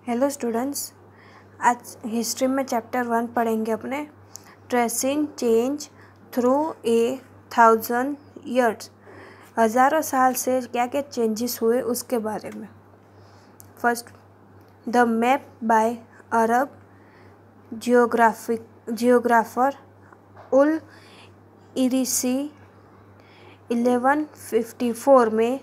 Hello students, आज history में chapter 1 पढ़ेंगे अपने ट्रेसिंग चेंज थ्रू 1000 ईयर्स। हज़ारों साल से क्या क्या चेंजेस हुए उसके बारे में। First, the map by Arab geographer al Idrisi 1154 में।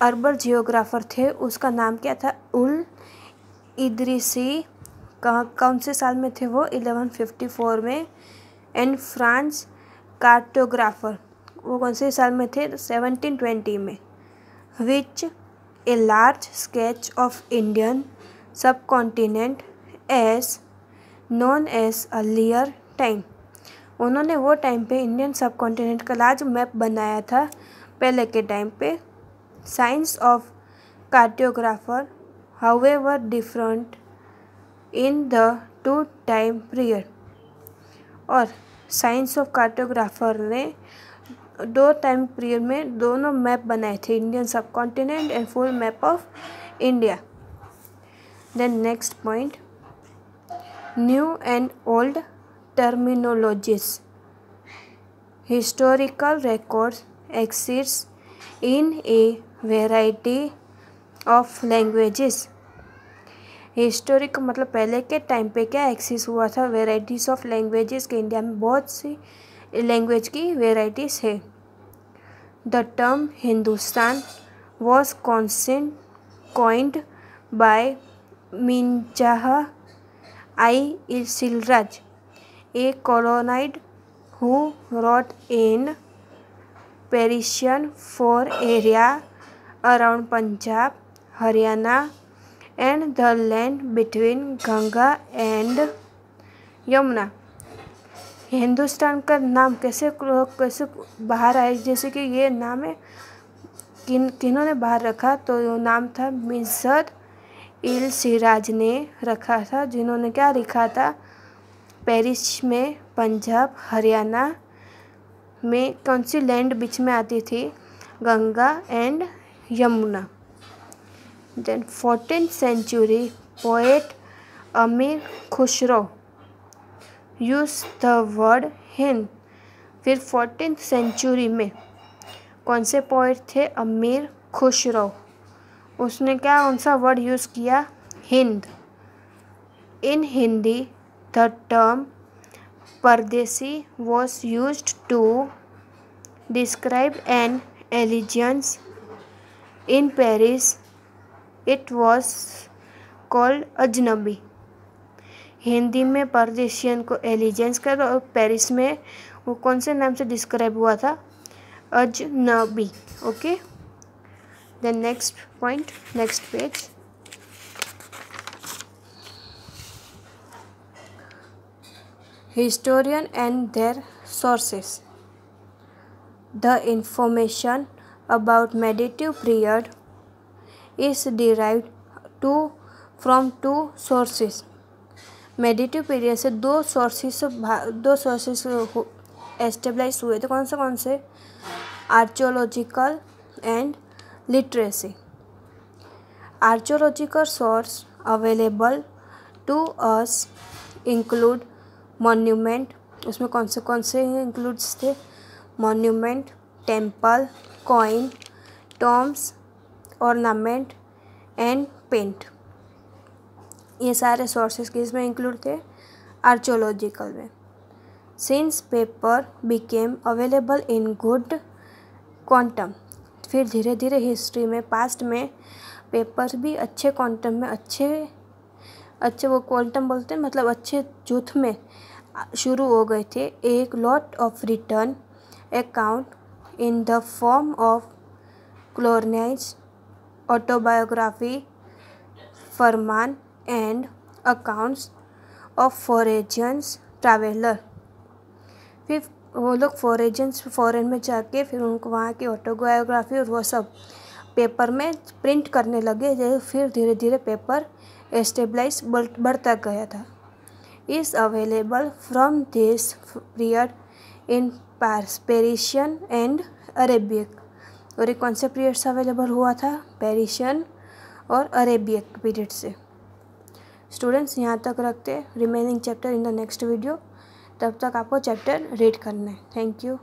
अरबर जियोग्राफर थे, उसका नाम क्या था? उल इदरीसी। कौन से साल में थे वो? 1154 में। एंड फ्रांस कार्टोग्राफर, वो कौन से साल में थे? 1720 में। Which a large sketch of Indian subcontinent as known as earlier time. उन्होंने वो टाइम पे इंडियन सब कॉन्टिनेंट का लार्ज मैप बनाया था पहले के टाइम पे। Science of cartographer however different in the two time period. और साइंस ऑफ कार्टोग्राफर ने दो टाइम पीरियड में दोनों मैप बनाए थे, Indian subcontinent and full map of India. Then next point, new and old terminologies. Historical records exist in a variety of languages. Historic मतलब पहले के टाइम पे क्या एक्सिस्ट हुआ था? वेराइटीज़ ऑफ लैंग्वेजेस के इंडिया में बहुत सी लैंग्वेज की वेराइटीज़ है। The term Hindustan was coined by Minhaj i Siraj, a colonist who wrote in Persian for area around Punjab, Haryana and the land between Ganga and Yamuna. Hindustan का नाम कैसे बाहर आया? जैसे कि ये नाम है किन्होंने बाहर रखा? तो ये नाम था मिर्ज़ा इल सिराज ने रखा था, जिन्होंने क्या लिखा था? पेरिस में, पंजाब, हरियाणा में कौन सी लैंड बीच में आती थी? Ganga and Yamuna. Then 14th century poet Amir Khusrau use the word Hind. फिर 14th सेंचुरी में कौन से पोएट थे? अमीर खुसरो। उसने कौन सा वर्ड यूज़ किया? हिंद। इन Hindi the term Pardesi was used to describe an elegance in Paris. It was called अजनबी। हिंदी में परदेशियन को एलिजेंस कर, और पेरिस में वो कौन से नाम से डिस्क्राइब हुआ था? अजनबी। Okay, then next point, next page. Historian and their sources. The information about medieval period is derived from two sources. medieval period से दो सोर्सेस एस्टेब्लिश हुए थे। कौन से? Archaeological and literacy. Archaeological source available to us include monument. उसमें कौन से includes थे? Monument, temple, coin, tombs, ornament and paint. ये सारे सोर्सेस किसमें इंक्लूड थे? आर्कियोलॉजिकल में। Since paper became available in good quantum, फिर धीरे धीरे हिस्ट्री में, पास्ट में पेपर्स भी अच्छे क्वांटम में, अच्छे वो क्वांटम बोलते हैं, मतलब अच्छे जुथ में शुरू हो गए थे। एक lot of written account in the form of chronicles autobiography, farman and accounts of foreigners traveller. फिर वो लोग फॉरेन में जाके फिर उनको वहाँ की ऑटोबायोग्राफी और वो सब पेपर में प्रिंट करने लगे। फिर धीरे धीरे पेपर एस्टेब्लिश बढ़ता गया था। is available from this period in Persian and Arabic. और ये कौन से पीरियड से अवेलेबल हुआ था, पेरिशियन और अरेबिक पीरियड से। स्टूडेंट्स यहाँ तक रखते हैं, remaining chapter in the next video. तब तक आपको चैप्टर रीड करना है। Thank you.